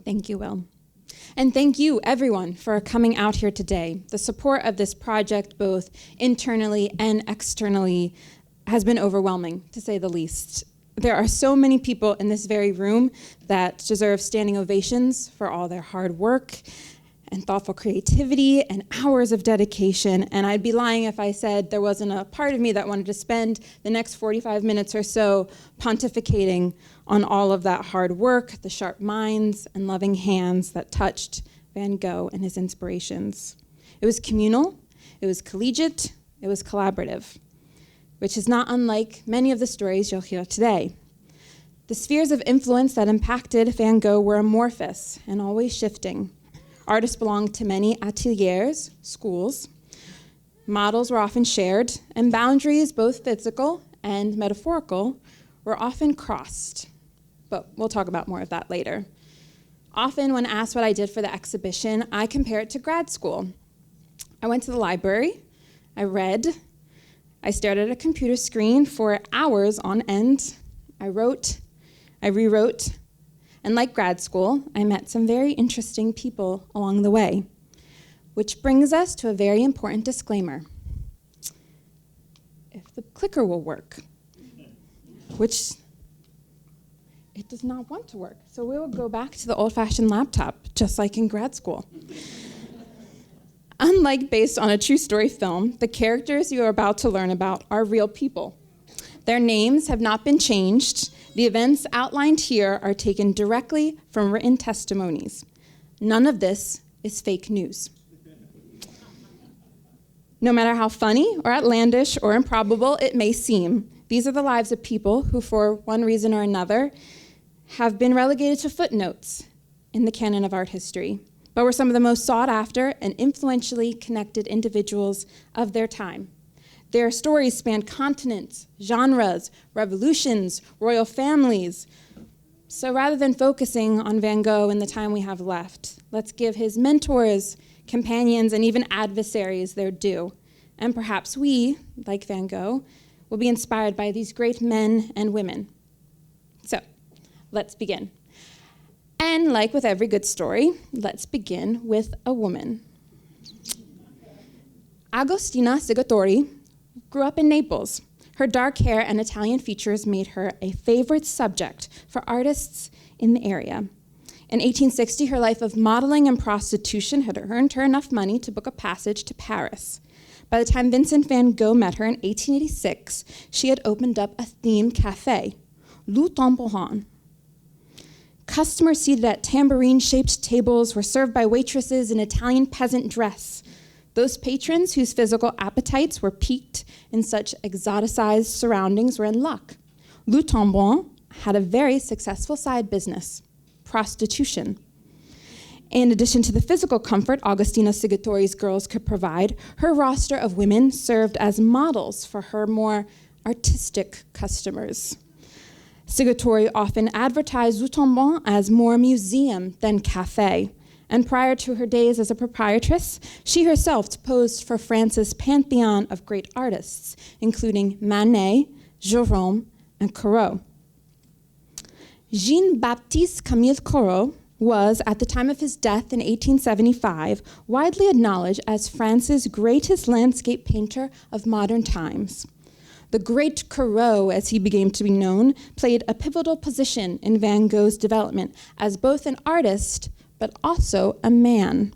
Thank you, Will. And thank you, everyone, for coming out here today. The support of this project, both internally and externally, has been overwhelming, to say the least. There are so many people in this very room that deserve standing ovations for all their hard work and thoughtful creativity and hours of dedication. And I'd be lying if I said there wasn't a part of me that wanted to spend the next 45 minutes or so pontificating on all of that hard work, the sharp minds and loving hands that touched Van Gogh and his inspirations. It was communal, it was collegiate, it was collaborative, which is not unlike many of the stories you'll hear today. The spheres of influence that impacted Van Gogh were amorphous and always shifting. Artists belonged to many ateliers, schools. Models were often shared, and boundaries, both physical and metaphorical, were often crossed. But we'll talk about more of that later. Often when asked what I did for the exhibition, I compare it to grad school. I went to the library, I read, I stared at a computer screen for hours on end, I wrote, I rewrote, and like grad school, I met some very interesting people along the way, which brings us to a very important disclaimer. If the clicker will work, which it does not want to work, so we will go back to the old-fashioned laptop, just like in grad school. Unlike based on a true story film, the characters you are about to learn about are real people. Their names have not been changed. The events outlined here are taken directly from written testimonies. None of this is fake news. No matter how funny or outlandish or improbable it may seem, these are the lives of people who, for one reason or another, have been relegated to footnotes in the canon of art history, but were some of the most sought after and influentially connected individuals of their time. Their stories span continents, genres, revolutions, royal families. So rather than focusing on Van Gogh in the time we have left, let's give his mentors, companions, and even adversaries their due. And perhaps we, like Van Gogh, will be inspired by these great men and women. So, let's begin. And like with every good story, let's begin with a woman. Agostina Sigatori grew up in Naples. Her dark hair and Italian features made her a favorite subject for artists in the area. In 1860, her life of modeling and prostitution had earned her enough money to book a passage to Paris. By the time Vincent van Gogh met her in 1886, she had opened up a themed cafe, Le Temporan. Customers seated at tambourine-shaped tables were served by waitresses in Italian peasant dress. Those patrons whose physical appetites were piqued in such exoticized surroundings were in luck. Le Temporan had a very successful side business, prostitution. In addition to the physical comfort Agostina Sigatori's girls could provide, her roster of women served as models for her more artistic customers. Sigatori often advertised Le Temporan as more museum than cafe, and prior to her days as a proprietress, she herself posed for France's pantheon of great artists, including Manet, Gérôme, and Corot. Jean-Baptiste Camille Corot was, at the time of his death in 1875, widely acknowledged as France's greatest landscape painter of modern times. The Great Corot, as he became to be known, played a pivotal position in Van Gogh's development as both an artist but also a man.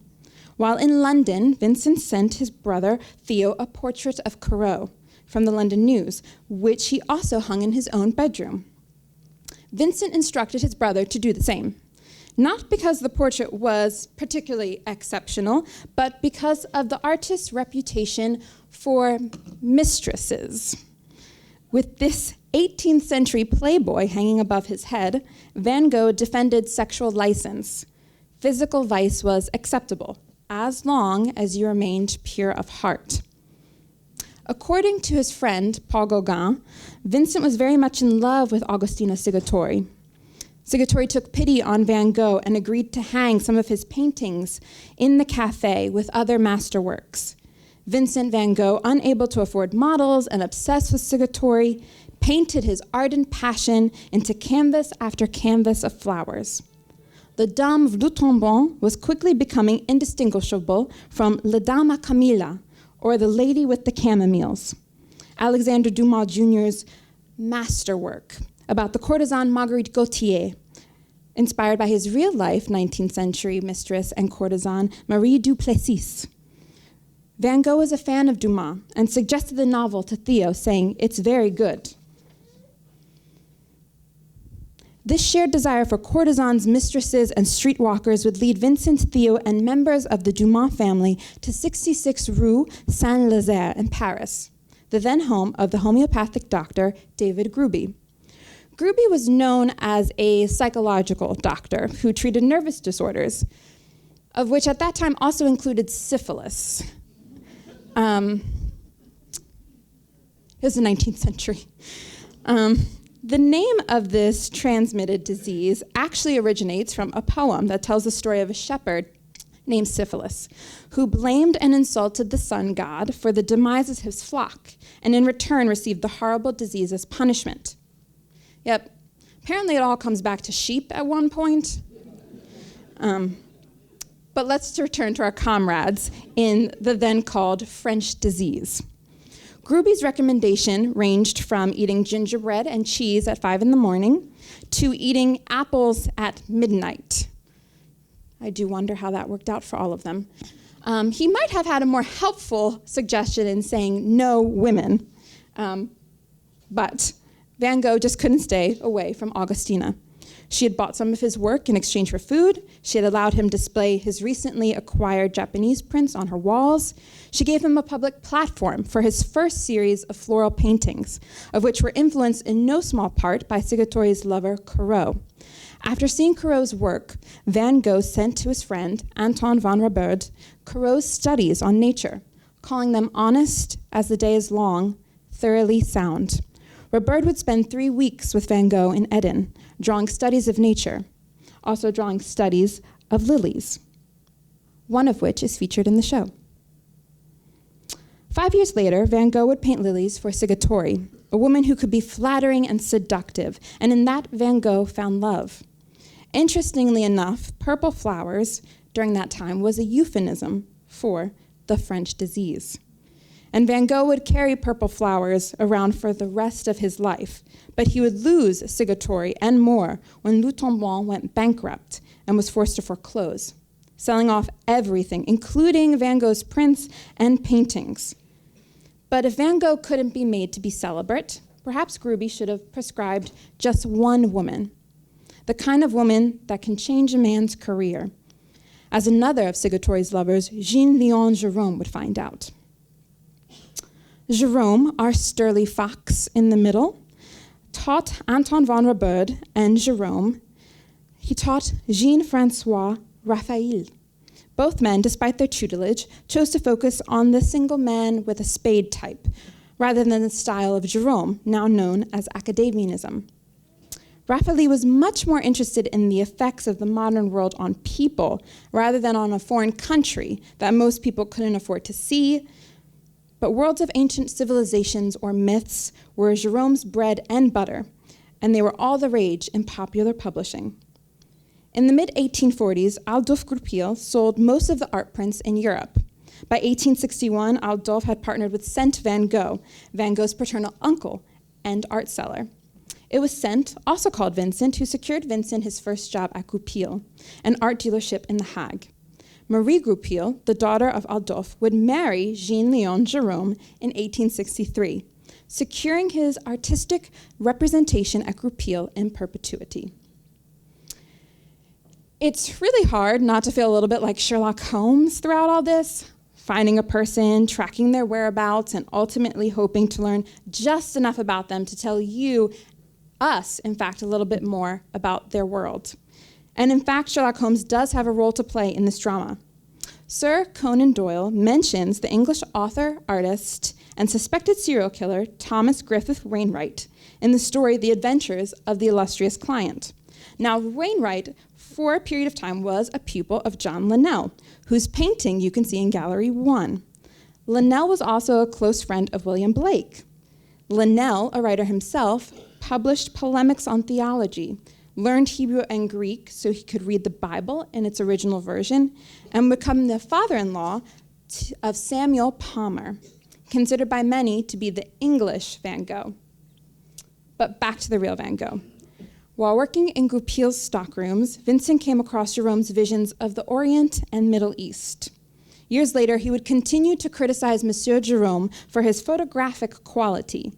While in London, Vincent sent his brother Theo a portrait of Corot from the London News, which he also hung in his own bedroom. Vincent instructed his brother to do the same, not because the portrait was particularly exceptional, but because of the artist's reputation for mistresses. With this 18th century playboy hanging above his head, Van Gogh defended sexual license. Physical vice was acceptable, as long as you remained pure of heart. According to his friend, Paul Gauguin, Vincent was very much in love with Agostina Sigatori. Sigatori took pity on Van Gogh and agreed to hang some of his paintings in the cafe with other masterworks. Vincent van Gogh, unable to afford models and obsessed with Sigatori, painted his ardent passion into canvas after canvas of flowers. the Dame of Lutombon was quickly becoming indistinguishable from La Dame à Camilla, or the Lady with the Chamomiles, Alexandre Dumas Jr.'s masterwork about the courtesan Marguerite Gautier, inspired by his real-life 19th century mistress and courtesan Marie Duplessis. Van Gogh was a fan of Dumas and suggested the novel to Theo, saying, "It's very good." This shared desire for courtesans, mistresses, and streetwalkers would lead Vincent, Theo, and members of the Dumas family to 66 Rue Saint-Lazare in Paris, the then home of the homeopathic doctor David Gruby. Gruby was known as a psychological doctor who treated nervous disorders, of which at that time also included syphilis. It was the 19th century. The name of this transmitted disease actually originates from a poem that tells the story of a shepherd named Syphilis, who blamed and insulted the sun god for the demise of his flock, and in return received the horrible disease as punishment. Yep, apparently it all comes back to sheep at one point. But let's return to our comrades in the then called French disease. Gruby's recommendation ranged from eating gingerbread and cheese at 5 in the morning to eating apples at midnight. I do wonder how that worked out for all of them. He might have had a more helpful suggestion in saying no women, but Van Gogh just couldn't stay away from Augustina. She had bought some of his work in exchange for food. She had allowed him display his recently acquired Japanese prints on her walls. She gave him a public platform for his first series of floral paintings, of which were influenced in no small part by Sigatori's lover, Corot. After seeing Corot's work, Van Gogh sent to his friend, Anton van Rabert, Corot's studies on nature, calling them honest as the day is long, thoroughly sound. Rabert would spend 3 weeks with Van Gogh in Eden, drawing studies of nature, also drawing studies of lilies, one of which is featured in the show. 5 years later, Van Gogh would paint lilies for Sigatori, a woman who could be flattering and seductive, and in that Van Gogh found love. Interestingly enough, purple flowers during that time was a euphemism for the French disease. And Van Gogh would carry purple flowers around for the rest of his life, but he would lose Sigatori and more when Lutombon went bankrupt and was forced to foreclose, selling off everything, including Van Gogh's prints and paintings. But if Van Gogh couldn't be made to be celibate, perhaps Gruby should have prescribed just one woman, the kind of woman that can change a man's career, as another of Sigatori's lovers, Jean-Léon Gérôme, would find out. Gérôme, our sturdy fox in the middle, taught Anton van Rabert and Gérôme. He taught Jean-François Raphael. Both men, despite their tutelage, chose to focus on the single man with a spade type, rather than the style of Gérôme, now known as academianism. Raphael was much more interested in the effects of the modern world on people, rather than on a foreign country that most people couldn't afford to see. But worlds of ancient civilizations or myths were Gérôme's bread and butter, and they were all the rage in popular publishing. In the mid-1840s, Adolphe Goupil sold most of the art prints in Europe. By 1861, Adolphe had partnered with Saint Van Gogh, Van Gogh's paternal uncle and art seller. It was Saint, also called Vincent, who secured Vincent his first job at Goupil, an art dealership in The Hague. Marie Goupil, the daughter of Adolphe, would marry Jean-Léon Gérôme in 1863, securing his artistic representation at Goupil in perpetuity. It's really hard not to feel a little bit like Sherlock Holmes throughout all this, finding a person, tracking their whereabouts, and ultimately hoping to learn just enough about them to tell us, in fact, a little bit more about their world. And in fact, Sherlock Holmes does have a role to play in this drama. Sir Conan Doyle mentions the English author, artist, and suspected serial killer Thomas Griffith Wainwright in the story The Adventures of the Illustrious Client. Now, Wainwright, for a period of time, was a pupil of John Linnell, whose painting you can see in Gallery 1. Linnell was also a close friend of William Blake. Linnell, a writer himself, published polemics on theology, learned Hebrew and Greek so he could read the Bible in its original version, and become the father-in-law of Samuel Palmer, considered by many to be the English Van Gogh. But back to the real Van Gogh. While working in Goupil's stockrooms, Vincent came across Gérôme's visions of the Orient and Middle East. Years later, he would continue to criticize Monsieur Gérôme for his photographic quality.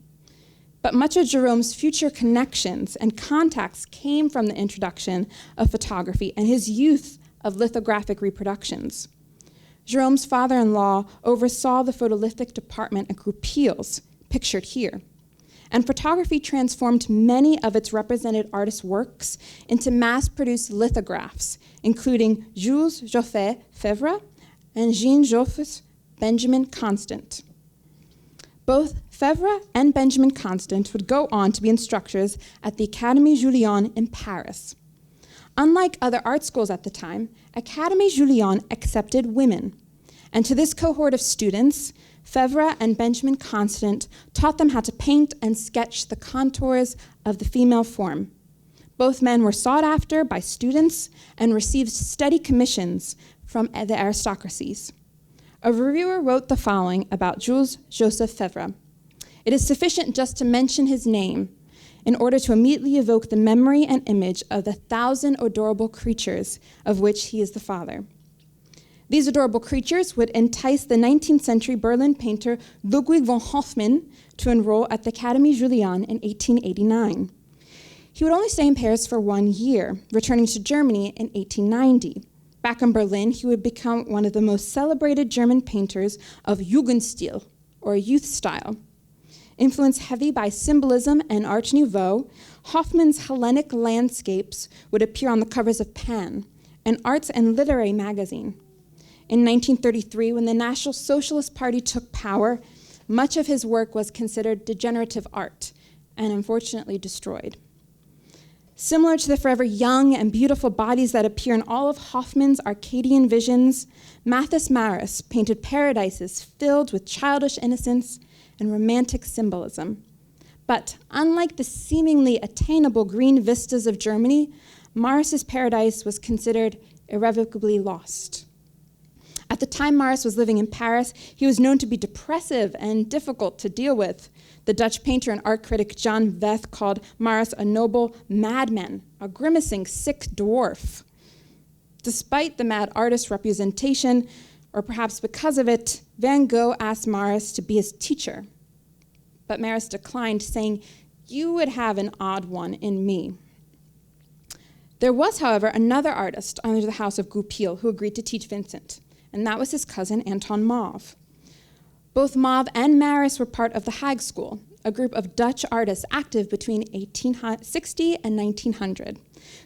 But much of Gérôme's future connections and contacts came from the introduction of photography and his use of lithographic reproductions. Gérôme's father-in-law oversaw the photolithic department at Goupil's, pictured here. And photography transformed many of its represented artists' works into mass-produced lithographs, including Jules Joffre Febvre and Jean-Joffre's Benjamin Constant. Both Febvre and Benjamin Constant would go on to be instructors at the Académie Julian in Paris. Unlike other art schools at the time, Académie Julian accepted women. And to this cohort of students, Febvre and Benjamin Constant taught them how to paint and sketch the contours of the female form. Both men were sought after by students and received steady commissions from the aristocracies. A reviewer wrote the following about Jules Joseph Febvre. It is sufficient just to mention his name in order to immediately evoke the memory and image of the 1,000 adorable creatures of which he is the father. These adorable creatures would entice the 19th century Berlin painter Ludwig von Hofmann to enroll at the Académie Julian in 1889. He would only stay in Paris for 1 year, returning to Germany in 1890. Back in Berlin, he would become one of the most celebrated German painters of Jugendstil, or youth style. Influenced heavy by symbolism and Art Nouveau, Hofmann's Hellenic landscapes would appear on the covers of Pan, an arts and literary magazine. In 1933, when the National Socialist Party took power, much of his work was considered degenerative art and unfortunately destroyed. Similar to the forever young and beautiful bodies that appear in all of Hofmann's Arcadian visions, Mathis Maris painted paradises filled with childish innocence and romantic symbolism. But unlike the seemingly attainable green vistas of Germany, Maris's paradise was considered irrevocably lost. At the time Maris was living in Paris, he was known to be depressive and difficult to deal with. The Dutch painter and art critic Jan Veth called Maris a noble madman, a grimacing, sick dwarf. Despite the mad artist representation, or perhaps because of it, Van Gogh asked Maris to be his teacher. But Maris declined, saying, "You would have an odd one in me." There was, however, another artist under the house of Goupil who agreed to teach Vincent, and that was his cousin Anton Mauve. Both Mauve and Maris were part of the Hague School, a group of Dutch artists active between 1860 and 1900,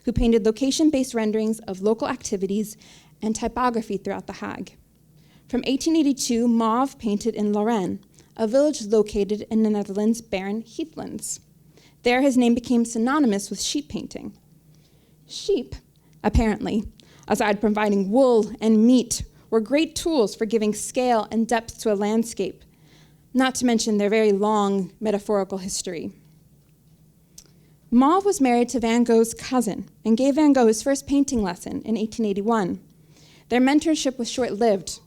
who painted location-based renderings of local activities and typography throughout the Hague. From 1882, Mauve painted in Lorraine, a village located in the Netherlands' barren heathlands. There, his name became synonymous with sheep painting. Sheep, apparently, aside from providing wool and meat, were great tools for giving scale and depth to a landscape, not to mention their very long metaphorical history. Mauve was married to Van Gogh's cousin and gave Van Gogh his first painting lesson in 1881. Their mentorship was short-lived.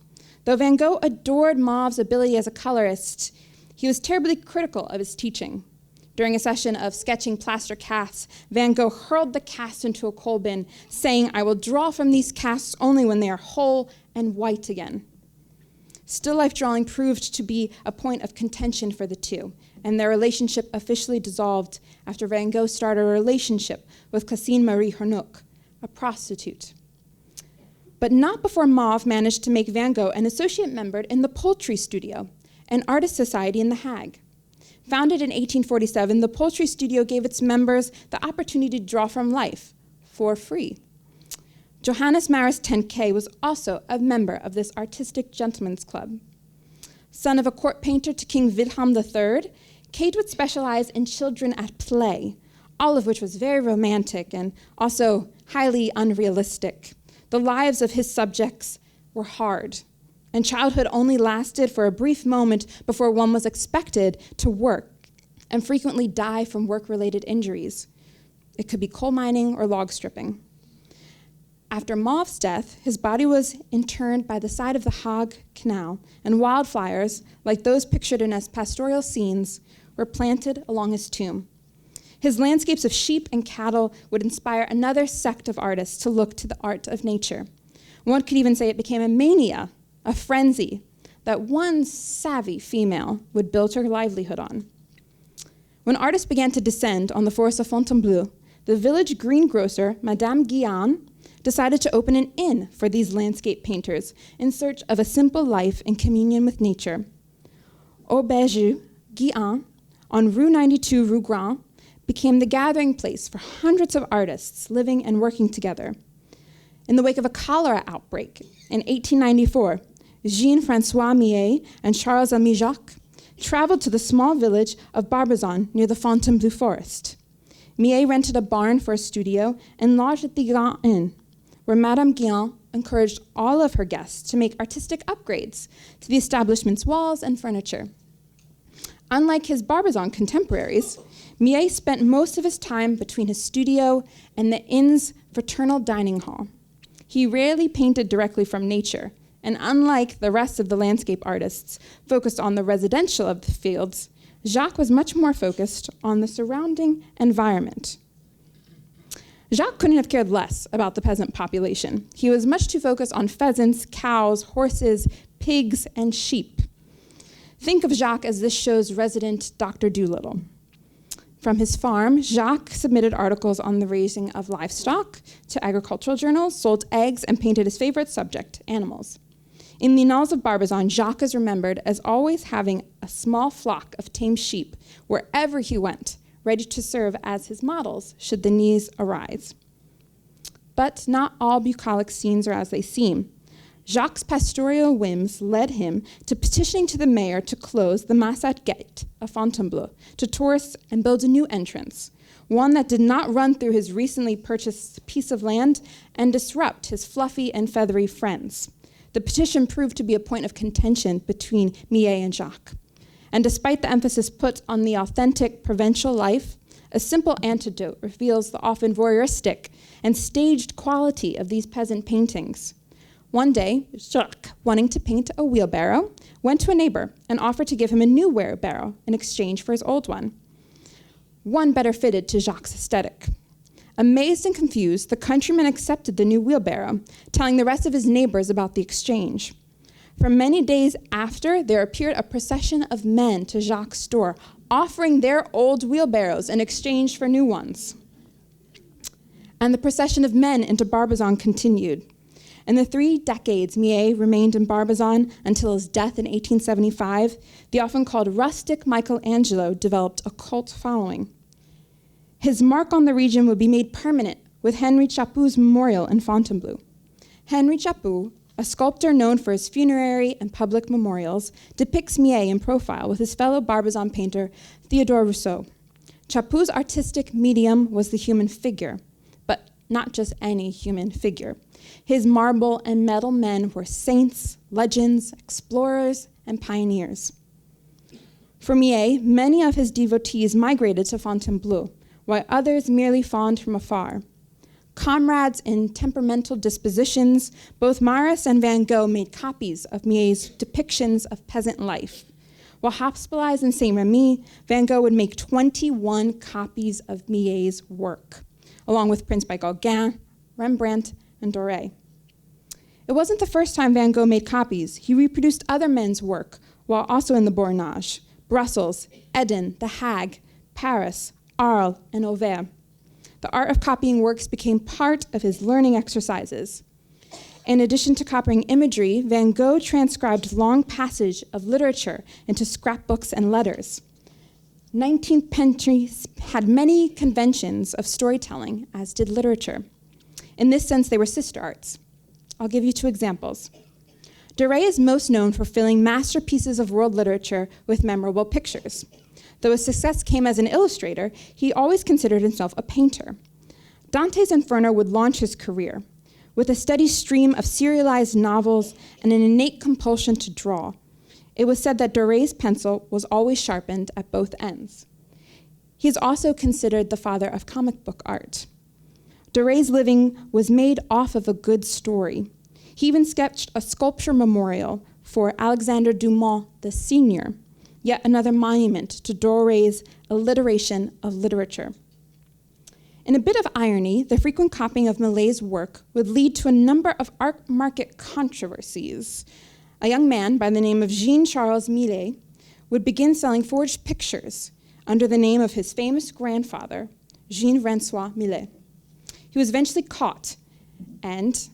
Though Van Gogh adored Mauve's ability as a colorist, he was terribly critical of his teaching. During a session of sketching plaster casts, Van Gogh hurled the cast into a coal bin, saying, "I will draw from these casts only when they are whole and white again." Still life drawing proved to be a point of contention for the two, and their relationship officially dissolved after Van Gogh started a relationship with Cassine Marie Hornock, a prostitute. But not before Mauve managed to make Van Gogh an associate member in the Poultry Studio, an artist society in The Hague. Founded in 1847, the Poultry Studio gave its members the opportunity to draw from life for free. Johannes Maris Tenke was also a member of this artistic gentlemen's club. Son of a court painter to King Wilhelm III, Cade would specialize in children at play, all of which was very romantic and also highly unrealistic. The lives of his subjects were hard, and childhood only lasted for a brief moment before one was expected to work and frequently die from work-related injuries. It could be coal mining or log stripping. After Mauve's death, his body was interred by the side of the Hague Canal, and wildflowers, like those pictured in his pastoral scenes, were planted along his tomb. His landscapes of sheep and cattle would inspire another sect of artists to look to the art of nature. One could even say it became a mania, a frenzy, that one savvy female would build her livelihood on. When artists began to descend on the forest of Fontainebleau, the village greengrocer, Madame Guillan, decided to open an inn for these landscape painters in search of a simple life in communion with nature. Auberge Guillan, on Rue 92 Rue Grand, became the gathering place for hundreds of artists living and working together. In the wake of a cholera outbreak in 1894, Jean-François Millet and Charles-Aimé Jacques traveled to the small village of Barbizon near the Fontainebleau forest. Millet rented a barn for a studio and lodged at the Grand Inn, where Madame Guillan encouraged all of her guests to make artistic upgrades to the establishment's walls and furniture. Unlike his Barbizon contemporaries, Millet spent most of his time between his studio and the inn's fraternal dining hall. He rarely painted directly from nature, and unlike the rest of the landscape artists focused on the residential of the fields, Jacques was much more focused on the surrounding environment. Jacques couldn't have cared less about the peasant population. He was much too focused on pheasants, cows, horses, pigs, and sheep. Think of Jacques as this show's resident Dr. Dolittle. From his farm, Jacques submitted articles on the raising of livestock to agricultural journals, sold eggs, and painted his favorite subject, animals. In the annals of Barbizon, Jacques is remembered as always having a small flock of tame sheep wherever he went, ready to serve as his models should the needs arise. But not all bucolic scenes are as they seem. Jacques' pastoral whims led him to petitioning to the mayor to close the Massat Gate of Fontainebleau to tourists and build a new entrance, one that did not run through his recently purchased piece of land and disrupt his fluffy and feathery friends. The petition proved to be a point of contention between Millet and Jacques. And despite the emphasis put on the authentic provincial life, a simple antidote reveals the often voyeuristic and staged quality of these peasant paintings. One day, Jacques, wanting to paint a wheelbarrow, went to a neighbor and offered to give him a new wheelbarrow in exchange for his old one better fitted to Jacques' aesthetic. Amazed and confused, the countryman accepted the new wheelbarrow, telling the rest of his neighbors about the exchange. For many days after, there appeared a procession of men to Jacques' store, offering their old wheelbarrows in exchange for new ones. And the procession of men into Barbizon continued. In the 3 decades Millet remained in Barbizon until his death in 1875, the often called rustic Michelangelo developed a cult following. His mark on the region would be made permanent with Henri Chaput's memorial in Fontainebleau. Henri Chaput, a sculptor known for his funerary and public memorials, depicts Millet in profile with his fellow Barbizon painter Theodore Rousseau. Chaput's artistic medium was the human figure, but not just any human figure. His marble and metal men were saints, legends, explorers, and pioneers. For Millet, many of his devotees migrated to Fontainebleau, while others merely fawned from afar. Comrades in temperamental dispositions, both Maurras and Van Gogh made copies of Millet's depictions of peasant life. While hospitalized in Saint-Remy, Van Gogh would make 21 copies of Millet's work, along with prints by Gauguin, Rembrandt, and Doré. It wasn't the first time Van Gogh made copies. He reproduced other men's work while also in the Bornage, Brussels, Eden, The Hague, Paris, Arles, and Auvers. The art of copying works became part of his learning exercises. In addition to copying imagery, Van Gogh transcribed long passages of literature into scrapbooks and letters. 19th century had many conventions of storytelling, as did literature. In this sense, they were sister arts. I'll give you 2 examples. Doré is most known for filling masterpieces of world literature with memorable pictures. Though his success came as an illustrator, he always considered himself a painter. Dante's Inferno would launch his career. With a steady stream of serialized novels and an innate compulsion to draw, it was said that Doré's pencil was always sharpened at both ends. He is also considered the father of comic book art. Doré's living was made off of a good story. He even sketched a sculpture memorial for Alexander Dumas the Senior, yet another monument to Doré's alliteration of literature. In a bit of irony, the frequent copying of Millet's work would lead to a number of art market controversies. A young man by the name of Jean-Charles Millet would begin selling forged pictures under the name of his famous grandfather, Jean-François Millet. He was eventually caught and,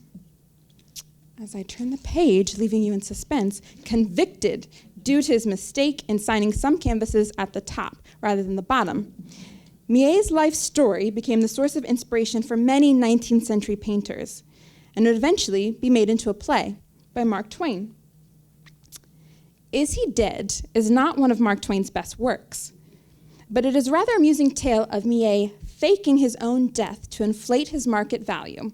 as I turn the page, leaving you in suspense, convicted due to his mistake in signing some canvases at the top rather than the bottom. Millet's life story became the source of inspiration for many 19th century painters and would eventually be made into a play by Mark Twain. Is He Dead is not one of Mark Twain's best works, but it is a rather amusing tale of Millet faking his own death to inflate his market value,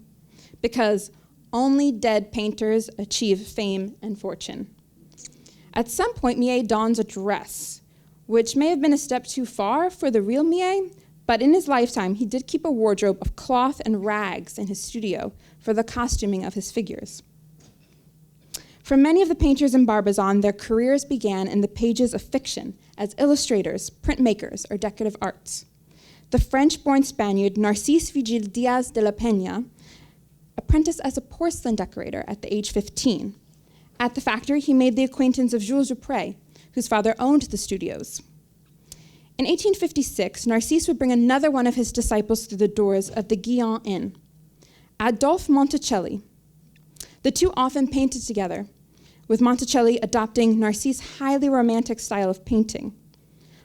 because only dead painters achieve fame and fortune. At some point, Millet dons a dress, which may have been a step too far for the real Millet, but in his lifetime, he did keep a wardrobe of cloth and rags in his studio for the costuming of his figures. For many of the painters in Barbizon, their careers began in the pages of fiction as illustrators, printmakers, or decorative arts. The French-born Spaniard Narcís Vigil Díaz de la Peña apprenticed as a porcelain decorator at the age 15. At the factory, he made the acquaintance of Jules Dupré, whose father owned the studios. In 1856, Narcisse would bring another one of his disciples through the doors of the Guion Inn, Adolphe Monticelli. The two often painted together, with Monticelli adopting Narcisse's highly romantic style of painting.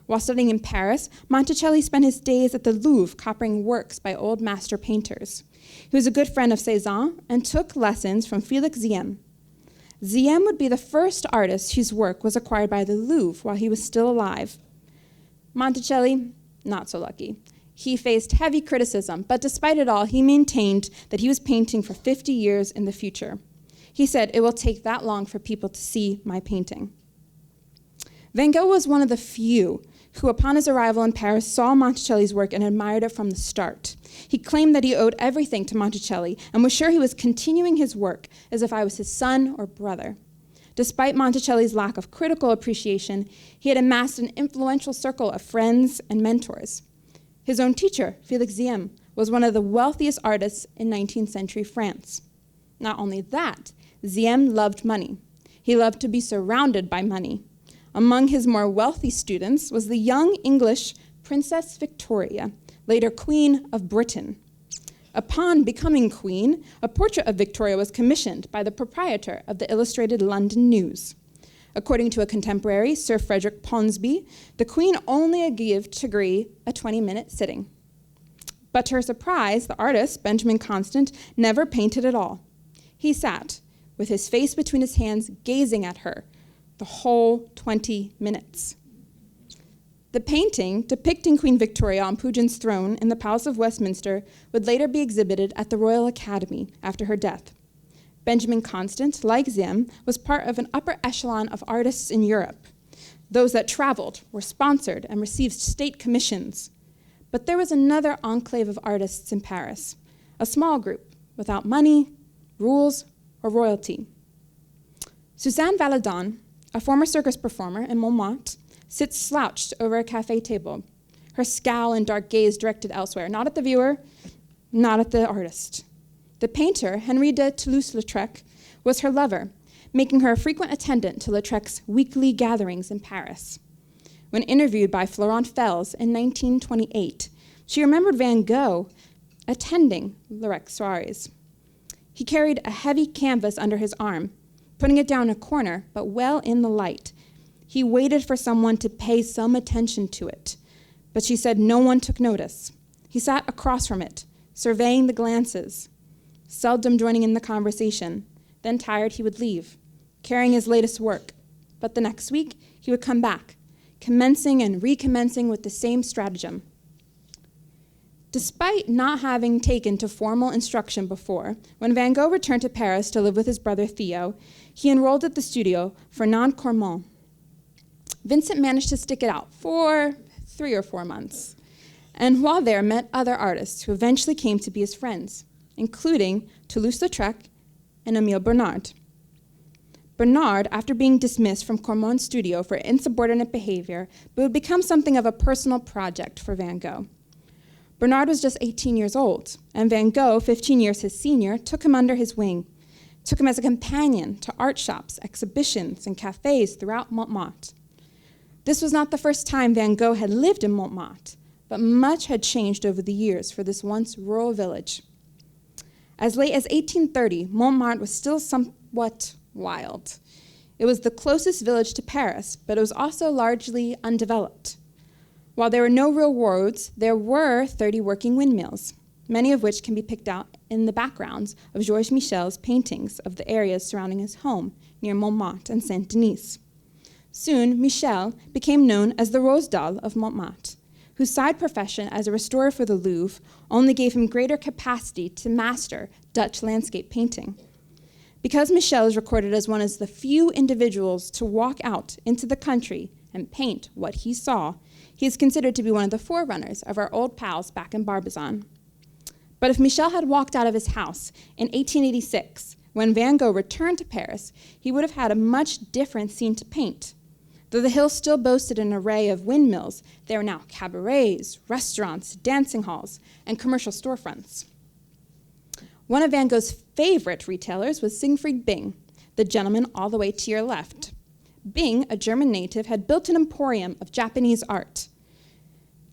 While studying in Paris, Monticelli spent his days at the Louvre copying works by old master painters. He was a good friend of Cézanne and took lessons from Félix Ziem. Ziem would be the first artist whose work was acquired by the Louvre while he was still alive. Monticelli, not so lucky. He faced heavy criticism, but despite it all, he maintained that he was painting for 50 years in the future. He said, "It will take that long for people to see my painting." Van Gogh was one of the few who, upon his arrival in Paris, saw Monticelli's work and admired it from the start. He claimed that he owed everything to Monticelli and was sure he was continuing his work as if I was his son or brother. Despite Monticelli's lack of critical appreciation, he had amassed an influential circle of friends and mentors. His own teacher, Félix Ziem, was one of the wealthiest artists in 19th century France. Not only that, Ziem loved money. He loved to be surrounded by money. Among his more wealthy students was the young English Princess Victoria, later Queen of Britain. Upon becoming queen, a portrait of Victoria was commissioned by the proprietor of the Illustrated London News. According to a contemporary, Sir Frederick Ponsonby, the queen only gave to agree a 20-minute sitting. But to her surprise, the artist, Benjamin Constant, never painted at all. He sat, with his face between his hands, gazing at her the whole 20 minutes. The painting depicting Queen Victoria on Pugin's throne in the Palace of Westminster would later be exhibited at the Royal Academy after her death. Benjamin Constant, like Ziem, was part of an upper echelon of artists in Europe. Those that traveled, were sponsored, and received state commissions. But there was another enclave of artists in Paris, a small group without money, rules, or royalty. Suzanne Valadon, a former circus performer in Montmartre, sits slouched over a cafe table, her scowl and dark gaze directed elsewhere, not at the viewer, not at the artist. The painter, Henri de Toulouse-Lautrec, was her lover, making her a frequent attendant to Lautrec's weekly gatherings in Paris. When interviewed by Florent Fels in 1928, she remembered Van Gogh attending Lautrec's soirees. He carried a heavy canvas under his arm, putting it down in a corner, but well in the light. He waited for someone to pay some attention to it, but she said no one took notice. He sat across from it, surveying the glances, seldom joining in the conversation. Then tired, he would leave, carrying his latest work. But the next week, he would come back, commencing and recommencing with the same stratagem. Despite not having taken to formal instruction before, when Van Gogh returned to Paris to live with his brother Theo, he enrolled at the studio Fernand Cormont. Vincent managed to stick it out for 3 or 4 months. and while there met other artists who eventually came to be his friends, including Toulouse-Lautrec and Émile Bernard. Bernard, after being dismissed from Cormon's studio for insubordinate behavior, would become something of a personal project for Van Gogh. Bernard was just 18 years old, and Van Gogh, 15 years his senior, took him under his wing, took him as a companion to art shops, exhibitions, and cafes throughout Montmartre. This was not the first time Van Gogh had lived in Montmartre, but much had changed over the years for this once rural village. As late as 1830, Montmartre was still somewhat wild. It was the closest village to Paris, but it was also largely undeveloped. While there were no real roads, there were 30 working windmills, many of which can be picked out in the backgrounds of Georges Michel's paintings of the areas surrounding his home near Montmartre and Saint-Denis. Soon, Michel became known as the Rose Dalle of Montmartre, whose side profession as a restorer for the Louvre only gave him greater capacity to master Dutch landscape painting. Because Michel is recorded as one of the few individuals to walk out into the country and paint what he saw, he is considered to be one of the forerunners of our old pals back in Barbizon. But if Michel had walked out of his house in 1886, when Van Gogh returned to Paris, he would have had a much different scene to paint. Though the hill still boasted an array of windmills, there were now cabarets, restaurants, dancing halls, and commercial storefronts. One of Van Gogh's favorite retailers was Siegfried Bing, the gentleman all the way to your left. Bing, a German native, had built an emporium of Japanese art.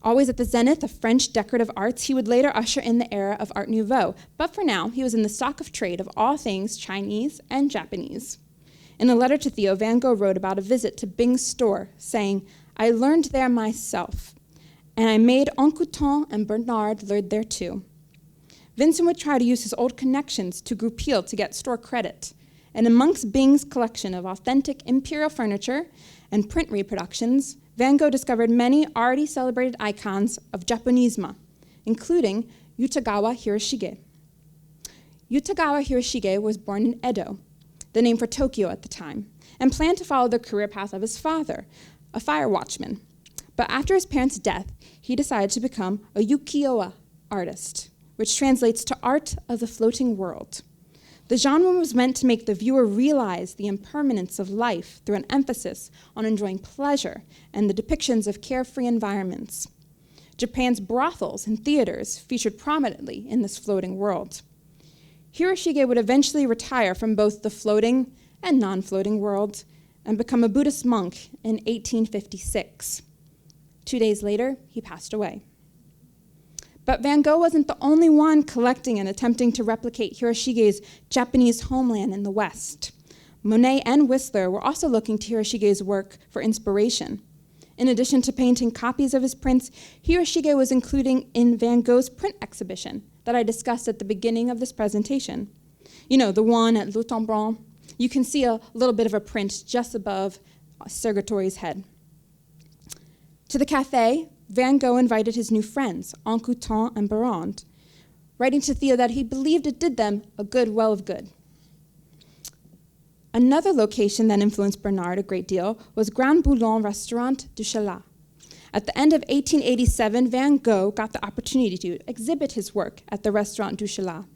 Always at the zenith of French decorative arts, he would later usher in the era of Art Nouveau, but for now, he was in the stock of trade of all things Chinese and Japanese. In a letter to Theo, Van Gogh wrote about a visit to Bing's store, saying, "I learned there myself, and I made Anqueton and Bernard learn there too." Vincent would try to use his old connections to Goupil to get store credit, and amongst Bing's collection of authentic imperial furniture and print reproductions, Van Gogh discovered many already celebrated icons of Japonisme, including Yutagawa Hiroshige. Yutagawa Hiroshige was born in Edo, the name for Tokyo at the time, and planned to follow the career path of his father, a fire watchman. But after his parents' death, he decided to become a ukiyo-e artist, which translates to art of the floating world. The genre was meant to make the viewer realize the impermanence of life through an emphasis on enjoying pleasure and the depictions of carefree environments. Japan's brothels and theaters featured prominently in this floating world. Hiroshige would eventually retire from both the floating and non-floating world and become a Buddhist monk in 1856. 2 days later, he passed away. But Van Gogh wasn't the only one collecting and attempting to replicate Hiroshige's Japanese homeland in the West. Monet and Whistler were also looking to Hiroshige's work for inspiration. In addition to painting copies of his prints, Hiroshige was including in Van Gogh's print exhibition that I discussed at the beginning of this presentation. You know, the one at L'Autombrand. You can see a little bit of a print just above Sergatory's head. To the cafe, Van Gogh invited his new friends, Anqueton and Bernard, writing to Theo that he believed it did them a good well of good. Another location that influenced Bernard a great deal was Grand Boulon Restaurant du Chalat. At the end of 1887, Van Gogh got the opportunity to exhibit his work at the Restaurant du Chalat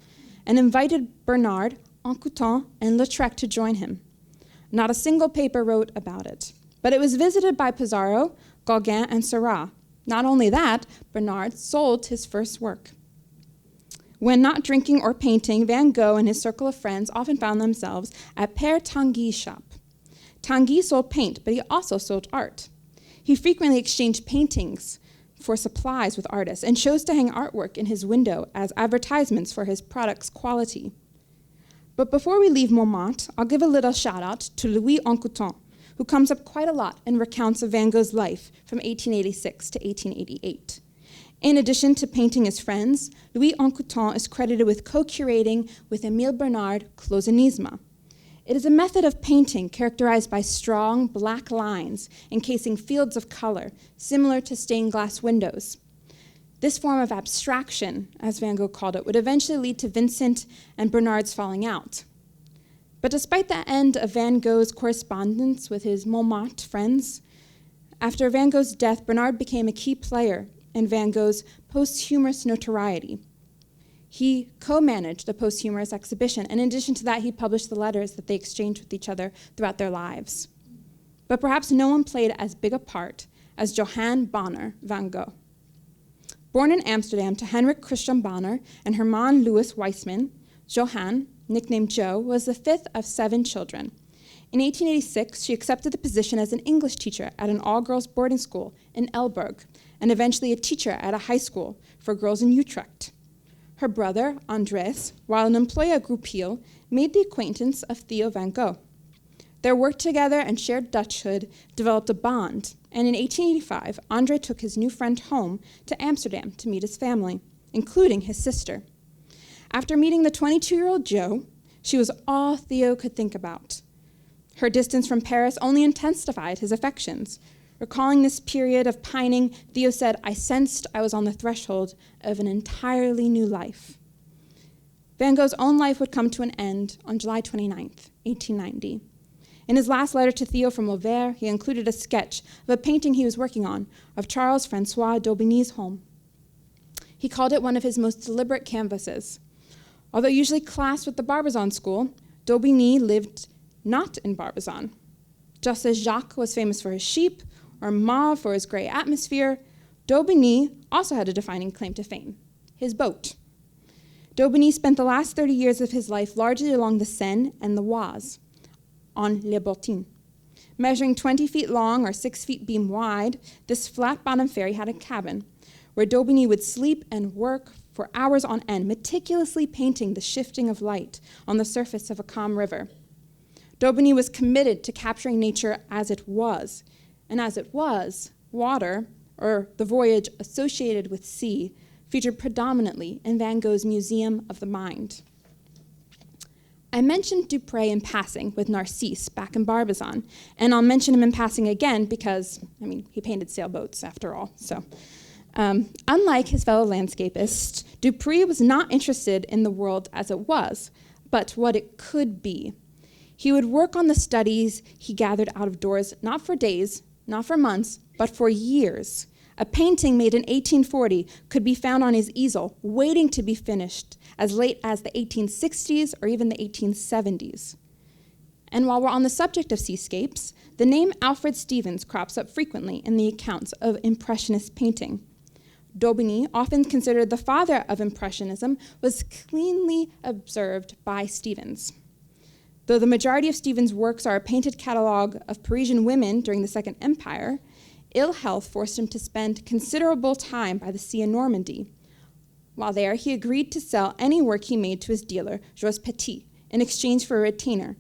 and invited Bernard, Anqueton, and Lautrec to join him. Not a single paper wrote about it, but it was visited by Pissarro, Gauguin, and Seurat. Not only that, Bernard sold his first work. When not drinking or painting, Van Gogh and his circle of friends often found themselves at Père Tanguy's shop. Tanguy sold paint, but he also sold art. He frequently exchanged paintings for supplies with artists and chose to hang artwork in his window as advertisements for his product's quality. But before we leave Montmartre, I'll give a little shout out to Louis Anqueton, who comes up quite a lot in recounts of Van Gogh's life from 1886 to 1888. In addition to painting his friends, Louis Anqueton is credited with co-curating with Émile Bernard cloisonnisme. It is a method of painting characterized by strong black lines encasing fields of color, similar to stained glass windows. This form of abstraction, as Van Gogh called it, would eventually lead to Vincent and Bernard's falling out. But despite the end of Van Gogh's correspondence with his Montmartre friends, after Van Gogh's death, Bernard became a key player in Van Gogh's posthumous notoriety. He co-managed the posthumous exhibition, and in addition to that, he published the letters that they exchanged with each other throughout their lives. But perhaps no one played as big a part as Johan Bonner van Gogh. Born in Amsterdam to Henrik Christian Bonner and Herman Louis Weissman, Johan, nicknamed Joe, was the fifth of 7 children. In 1886, she accepted the position as an English teacher at an all-girls boarding school in Elburg, and eventually a teacher at a high school for girls in Utrecht. Her brother, Andres, while an employee at Groupil, made the acquaintance of Theo van Gogh. Their work together and shared Dutchhood developed a bond, and in 1885, Andre took his new friend home to Amsterdam to meet his family, including his sister. After meeting the 22-year-old Joe, she was all Theo could think about. Her distance from Paris only intensified his affections. Recalling this period of pining, Theo said, "I sensed I was on the threshold of an entirely new life." Van Gogh's own life would come to an end on July 29th, 1890. In his last letter to Theo from Auvers, he included a sketch of a painting he was working on of Charles-François d'Aubigny's home. He called it one of his most deliberate canvases. Although usually classed with the Barbizon school, d'Aubigny lived not in Barbizon. Just as Jacques was famous for his sheep, or Mauve for his gray atmosphere, d'Aubigny also had a defining claim to fame, his boat. D'Aubigny spent the last 30 years of his life largely along the Seine and the Oise, on Les Bottines. Measuring 20 feet long or 6 feet beam wide, this flat-bottomed ferry had a cabin where d'Aubigny would sleep and work for hours on end, meticulously painting the shifting of light on the surface of a calm river. D'Aubigny was committed to capturing nature as it was, and as it was, water, or the voyage associated with sea, featured predominantly in Van Gogh's Museum of the Mind. I mentioned Dupré in passing with Narcisse back in Barbizon, and I'll mention him in passing again because, he painted sailboats after all. So, unlike his fellow landscapist, Dupré was not interested in the world as it was, but what it could be. He would work on the studies he gathered out of doors, not for days, not for months, but for years. A painting made in 1840 could be found on his easel, waiting to be finished as late as the 1860s or even the 1870s. And while we're on the subject of seascapes, the name Alfred Stevens crops up frequently in the accounts of Impressionist painting. D'Aubigny, often considered the father of Impressionism, was cleanly observed by Stevens. Though the majority of Stevens' works are a painted catalogue of Parisian women during the Second Empire, ill health forced him to spend considerable time by the sea in Normandy. While there, he agreed to sell any work he made to his dealer, Jos Petit, in exchange for a retainer,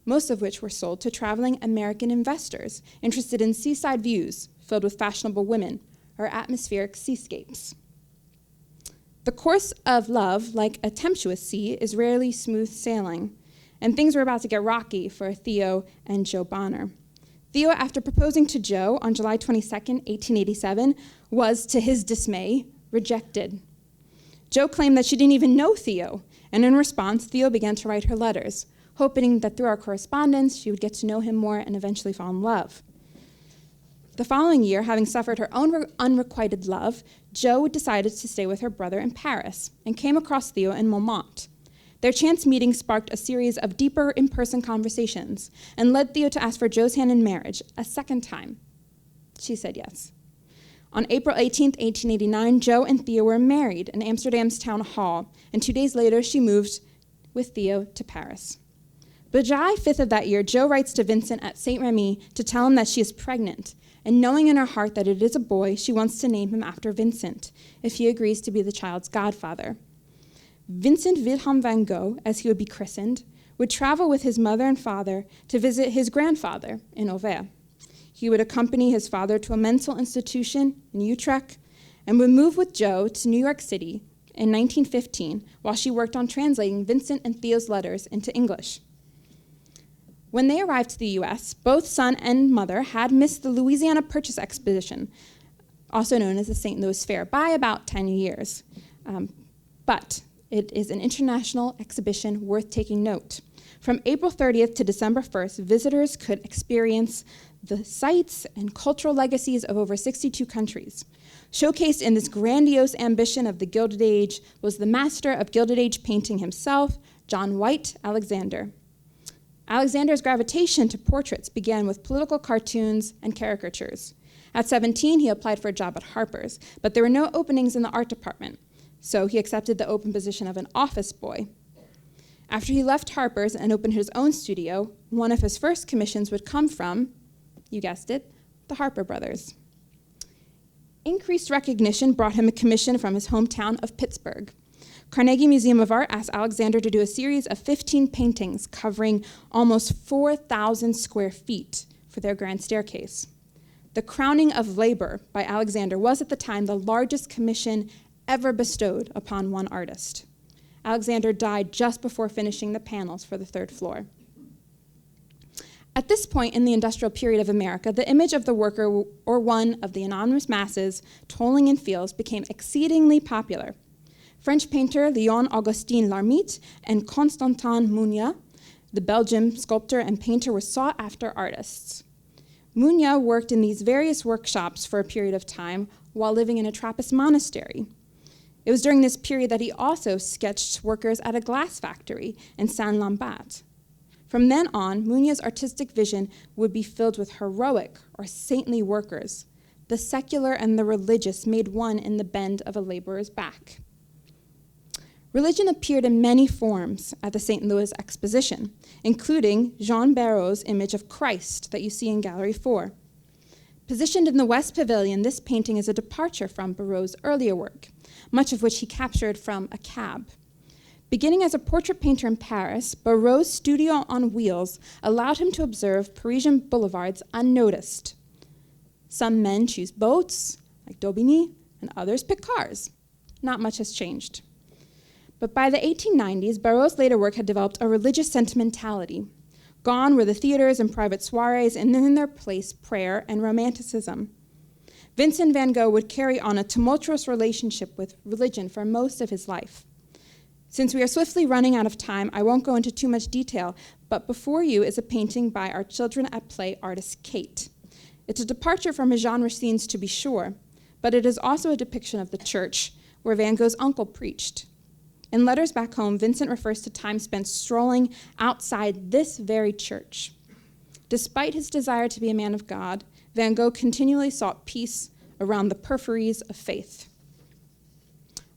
most of which were sold to traveling American investors interested in seaside views filled with fashionable women or atmospheric seascapes. The course of love, like a tempestuous sea, is rarely smooth sailing, and things were about to get rocky for Theo and Joe Bonner. Theo, after proposing to Joe on July 22nd, 1887, was, to his dismay, rejected. Joe claimed that she didn't even know Theo, and in response, Theo began to write her letters, hoping that through our correspondence, she would get to know him more and eventually fall in love. The following year, having suffered her own unrequited love, Joe decided to stay with her brother in Paris and came across Theo in Montmartre. Their chance meeting sparked a series of deeper in-person conversations and led Theo to ask for Joe's hand in marriage a second time. She said yes. On April 18, 1889, Joe and Theo were married in Amsterdam's town hall, and 2 days later, she moved with Theo to Paris. But July 5th of that year, Joe writes to Vincent at Saint Remy to tell him that she is pregnant, and knowing in her heart that it is a boy, she wants to name him after Vincent, if he agrees to be the child's godfather. Vincent Wilhelm van Gogh, as he would be christened, would travel with his mother and father to visit his grandfather in Auvers. He would accompany his father to a mental institution in Utrecht and would move with Joe to New York City in 1915 while she worked on translating Vincent and Theo's letters into English. When they arrived to the U.S., both son and mother had missed the Louisiana Purchase Expedition, also known as the St. Louis Fair, by about 10 years. But it is an international exhibition worth taking note. From April 30th to December 1st, visitors could experience the sights and cultural legacies of over 62 countries. Showcased in this grandiose ambition of the Gilded Age was the master of Gilded Age painting himself, John White Alexander. Alexander's gravitation to portraits began with political cartoons and caricatures. At 17, he applied for a job at Harper's, but there were no openings in the art department, so he accepted the open position of an office boy. After he left Harper's and opened his own studio, one of his first commissions would come from, you guessed it, the Harper brothers. Increased recognition brought him a commission from his hometown of Pittsburgh. Carnegie Museum of Art asked Alexander to do a series of 15 paintings covering almost 4,000 square feet for their grand staircase. The Crowning of Labor by Alexander was at the time the largest commission ever bestowed upon one artist. Alexander died just before finishing the panels for the third floor. At this point in the industrial period of America, the image of the worker or one of the anonymous masses toiling in fields became exceedingly popular. French painter Léon-Augustin Larmite and Constantin Mugne, the Belgian sculptor and painter, were sought-after artists. Mugne worked in these various workshops for a period of time while living in a Trappist monastery. It was during this period that he also sketched workers at a glass factory in Saint-Lambat. From then on, Mugne's artistic vision would be filled with heroic or saintly workers. The secular and the religious made one in the bend of a laborer's back. Religion appeared in many forms at the St. Louis Exposition, including Jean Barrot's image of Christ that you see in Gallery 4. Positioned in the West Pavilion, this painting is a departure from Barrot's earlier work, much of which he captured from a cab. Beginning as a portrait painter in Paris, Barrot's studio on wheels allowed him to observe Parisian boulevards unnoticed. Some men choose boats, like Daubigny, and others pick cars. Not much has changed. But by the 1890s, Barrot's later work had developed a religious sentimentality. Gone were the theaters and private soirees, and in their place, prayer and romanticism. Vincent van Gogh would carry on a tumultuous relationship with religion for most of his life. Since we are swiftly running out of time, I won't go into too much detail, but before you is a painting by our Children at Play artist, Kate. It's a departure from his genre scenes, to be sure, but it is also a depiction of the church where Van Gogh's uncle preached. In Letters Back Home, Vincent refers to time spent strolling outside this very church. Despite his desire to be a man of God, Van Gogh continually sought peace around the peripheries of faith.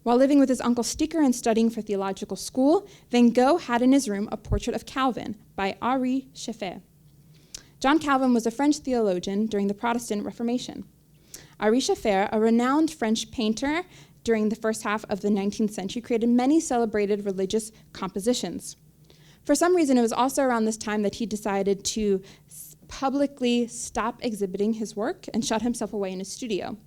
While living with his uncle Sticker and studying for theological school, Van Gogh had in his room a portrait of Calvin by Henri Shaffir. John Calvin was a French theologian during the Protestant Reformation. Henri Shaffir, a renowned French painter during the first half of the 19th century, created many celebrated religious compositions. For some reason, it was also around this time that he decided to publicly stop exhibiting his work and shut himself away in his studio.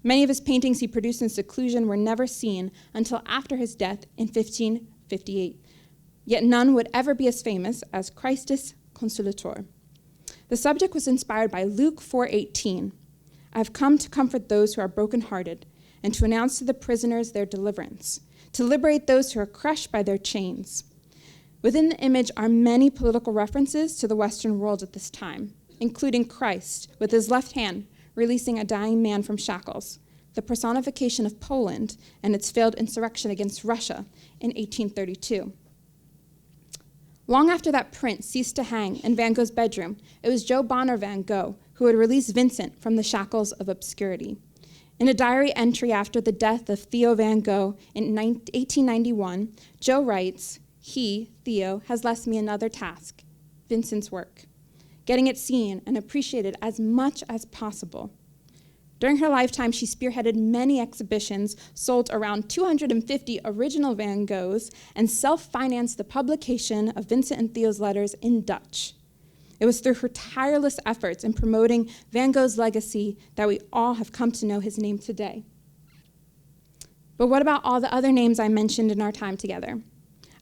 Many of his paintings he produced in seclusion were never seen until after his death in 1558. Yet none would ever be as famous as Christus Consolator. The subject was inspired by Luke 4:18. I have come to comfort those who are brokenhearted and to announce to the prisoners their deliverance, to liberate those who are crushed by their chains. Within the image are many political references to the Western world at this time, including Christ with his left hand releasing a dying man from shackles, the personification of Poland and its failed insurrection against Russia in 1832. Long after that print ceased to hang in Van Gogh's bedroom, it was Johan Bonner Van Gogh who had released Vincent from the shackles of obscurity. In a diary entry after the death of Theo Van Gogh in 1891, Joe writes, "He, Theo, has left me another task, Vincent's work, getting it seen and appreciated as much as possible." During her lifetime, she spearheaded many exhibitions, sold around 250 original Van Goghs, and self-financed the publication of Vincent and Theo's letters in Dutch. It was through her tireless efforts in promoting Van Gogh's legacy that we all have come to know his name today. But what about all the other names I mentioned in our time together?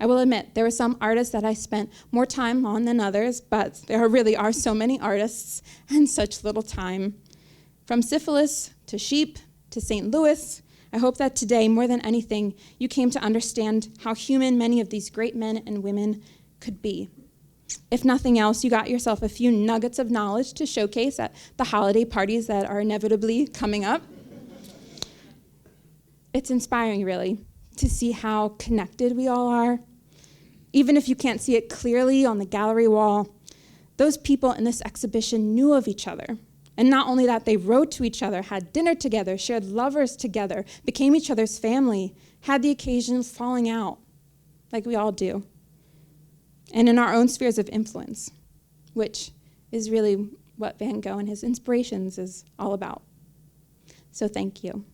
I will admit, there were some artists that I spent more time on than others, but there really are so many artists and such little time. From syphilis to sheep to St. Louis, I hope that today, more than anything, you came to understand how human many of these great men and women could be. If nothing else, you got yourself a few nuggets of knowledge to showcase at the holiday parties that are inevitably coming up. It's inspiring, really, to see how connected we all are. Even if you can't see it clearly on the gallery wall, those people in this exhibition knew of each other. And not only that, they wrote to each other, had dinner together, shared lovers together, became each other's family, had the occasional falling out, like we all do. And in our own spheres of influence, which is really what Van Gogh and His Inspirations is all about. So thank you.